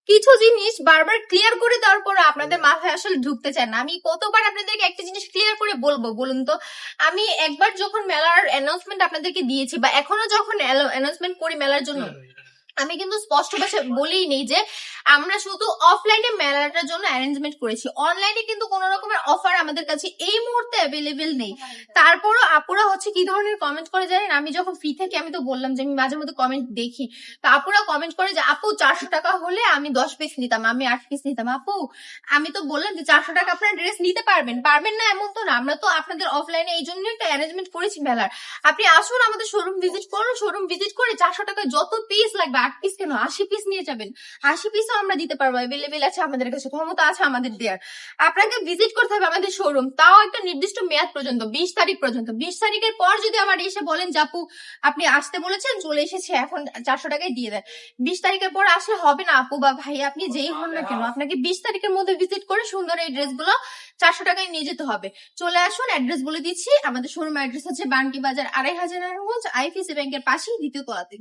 কিছু জিনিস বারবার ক্লিয়ার করে দেওয়ার পর আপনাদের মাথায় আসলে ঢুকতে চায় না। আমি কতবার আপনাদেরকে একটা জিনিস ক্লিয়ার করে বলবো বলুন তো? আমি একবার যখন মেলার অ্যানাউন্সমেন্ট আপনাদেরকে দিয়েছি বা এখনো যখন অ্যানাউন্সমেন্ট করি মেলার জন্য, আমি কিন্তু স্পষ্ট ভাষায় বলেই নেই যে আমরা শুধু অফলাইনে মেলাটার জন্য অ্যারেঞ্জমেন্ট করেছি, অনলাইনে কিন্তু কোনো রকমের অফার আমাদের কাছে এই মুহূর্তে অ্যাভেলেবেল নেই। তারপরও আপুরা হচ্ছে কি ধরনের কমেন্ট করে জানেন? আমি যখন ফ্রি থাকি আমি তো বললাম যে আমি মাঝে মধ্যে কমেন্ট দেখি, তো আপুরা কমেন্ট করে যে আপু 400 টাকা হলে আমি 10 পিস নিতাম, আমি 8 পিস নিতাম। আপু আমি তো বললাম যে 400 টাকা আপনারা ড্রেস নিতে পারবেন, পারবেন না এমন তো না, আমরা তো আপনাদের অফলাইনে এই জন্য একটা অ্যারেঞ্জমেন্ট করেছি মেলার। আপনি আসুন আমাদের শোরুম ভিজিট করুন, শোরুম ভিজিট করে 400 টাকায় যত পিস লাগবে, 8 পিস কেন 80 পিস নিয়ে যাবেন, 80 পিসও আমরা দিতে পারবো, অ্যাভেলেবেল আছে আমাদের কাছে, ক্ষমতা আছে আমাদের দেওয়ার। আপনাকে ভিজিট করতে হবে আমাদের শোরুম, তাও একটা নির্দিষ্ট মেয়াদ পর্যন্ত, 20 তারিখ পর্যন্ত। 20 তারিখের পর যদি আবার এসে বলেন যে আপু আপনি আসতে বলেছেন চলে এসেছে এখন 400 টাকায় দিয়ে দেন, 20 তারিখের পর আসলে হবে না আপু বা ভাই, আপনি যেই হন না কেন আপনাকে 20 তারিখের মধ্যে ভিজিট করে সুন্দর এই ড্রেসগুলো 400 টাকায় নিয়ে যেতে হবে। চলে আসুন, অ্যাড্রেস বলে দিচ্ছি, আমাদের শোরুম অ্যাড্রেস হচ্ছে বান্টি বাজার 2500 নারায়ণগঞ্জ, আইফিসি ব্যাংকের পাশেই দ্বিতীয় তলাতে।